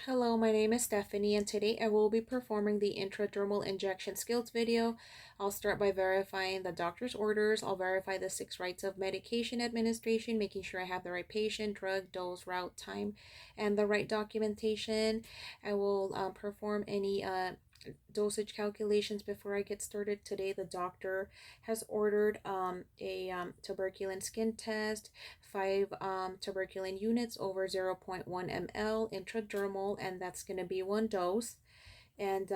Hello, my name is Stephanie, and today I will be performing the intradermal injection skills video. I'll start by verifying the doctor's orders. I'll verify the 6 rights of medication administration, making sure I have the right patient, drug, dose, route, time, and the right documentation. I will perform any dosage calculations before I get started. Today, the doctor has ordered a tuberculin skin test, 5 tuberculin units over 0.1 ml intradermal, and that's going to be 1 dose. And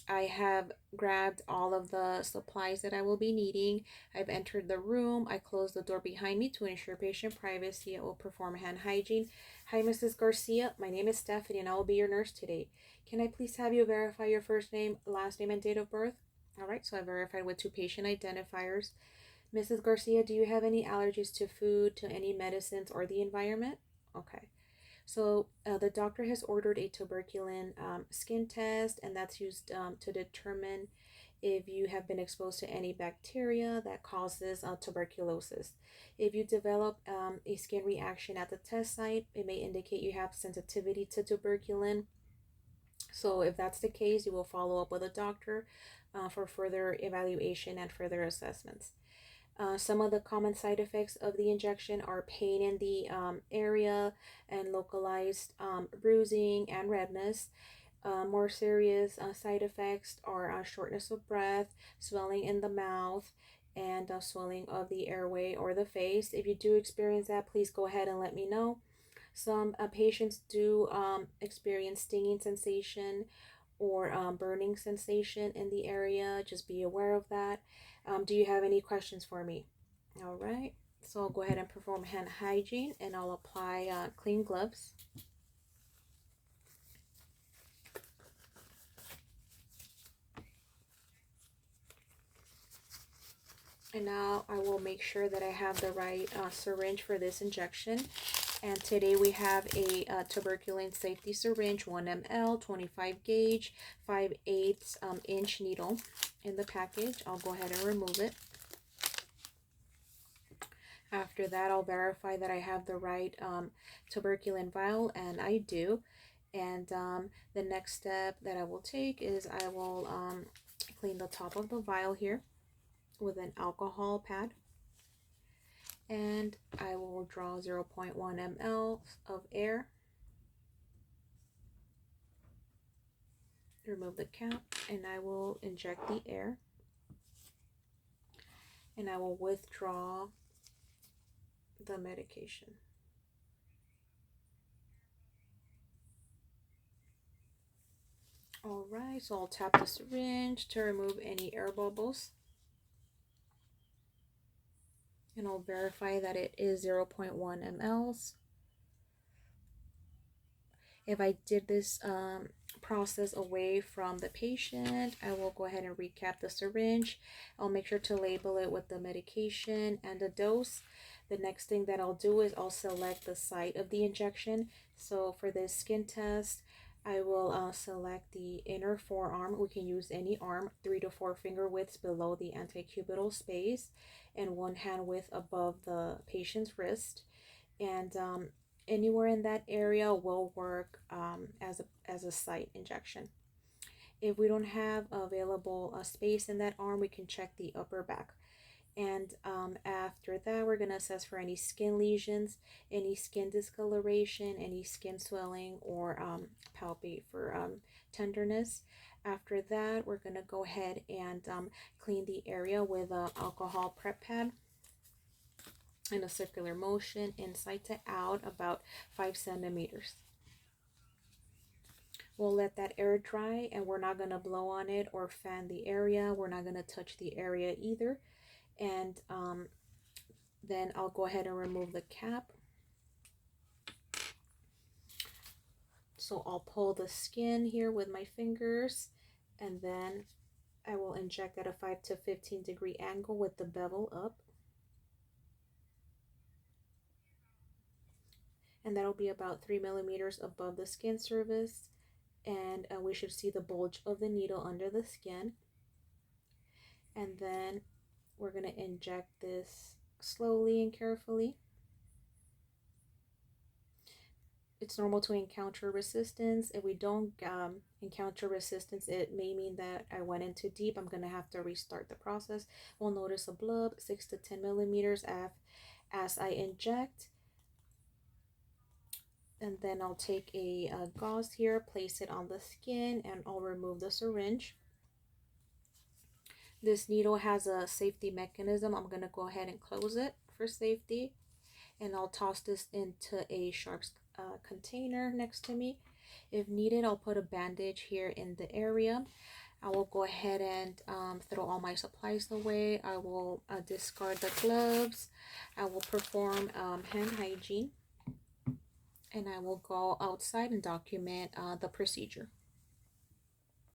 I have grabbed all of the supplies that I will be needing. I've entered the room. I closed the door behind me to ensure patient privacy. I will perform hand hygiene. Hi, Mrs. Garcia. My name is Stephanie, and I will be your nurse today. Can I please have you verify your first name, last name, and date of birth? All right, so I verified with 2 patient identifiers. Mrs. Garcia, do you have any allergies to food, to any medicines, or the environment? Okay. So the doctor has ordered a tuberculin skin test, and that's used to determine if you have been exposed to any bacteria that causes tuberculosis. If you develop a skin reaction at the test site, it may indicate you have sensitivity to tuberculin. So if that's the case, you will follow up with a doctor for further evaluation and further assessments. Some of the common side effects of the injection are pain in the area and localized bruising and redness. More serious side effects are shortness of breath, swelling in the mouth, and swelling of the airway or the face. If you do experience that, please go ahead and let me know. Some patients do experience stinging sensation or burning sensation in the area. Just be aware of that. Do you have any questions for me? All right. So I'll go ahead and perform hand hygiene, and I'll apply clean gloves. And now I will make sure that I have the right syringe for this injection. And today we have a tuberculin safety syringe, 1 ml, 25 gauge, 5/8 inch needle in the package. I'll go ahead and remove it. After that, I'll verify that I have the right tuberculin vial, and I do. And the next step that I will take is I will clean the top of the vial here with an alcohol pad. And I will draw 0.1 ml of air. Remove the cap, and I will inject the air. And I will withdraw the medication. Alright, so I'll tap the syringe to remove any air bubbles. And I'll verify that it is 0.1 mLs. If I did this process away from the patient, I will go ahead and recap the syringe. I'll make sure to label it with the medication and the dose. The next thing that I'll do is I'll select the site of the injection. So for this skin test, I will select the inner forearm. We can use any arm, 3 to 4 finger widths below the antecubital space, and 1 hand width above the patient's wrist. And anywhere in that area will work as a site injection. If we don't have available space in that arm, we can check the upper back. And after that, we're going to assess for any skin lesions, any skin discoloration, any skin swelling, or palpate for tenderness. After that, we're going to go ahead and clean the area with an alcohol prep pad in a circular motion, inside to out, about 5 centimeters. We'll let that air dry, and we're not going to blow on it or fan the area. We're not going to touch the area either. And then I'll go ahead and remove the cap. So I'll pull the skin here with my fingers, and then I will inject at a 5 to 15 degree angle with the bevel up. And that'll be about 3 millimeters above the skin surface, and we should see the bulge of the needle under the skin. And then we're going to inject this slowly and carefully. it's normal to encounter resistance. If we don't encounter resistance, it may mean that I went in too deep. I'm gonna have to restart the process. We'll notice a blub 6 to 10 millimeters as I inject. And then I'll take a gauze here, place it on the skin, and I'll remove the syringe. This needle has a safety mechanism. I'm gonna go ahead and close it for safety, and I'll toss this into a sharps container next to me. If needed, I'll put a bandage here in the area. I will go ahead and throw all my supplies away. I will discard the gloves. I will perform hand hygiene, and I will go outside and document the procedure.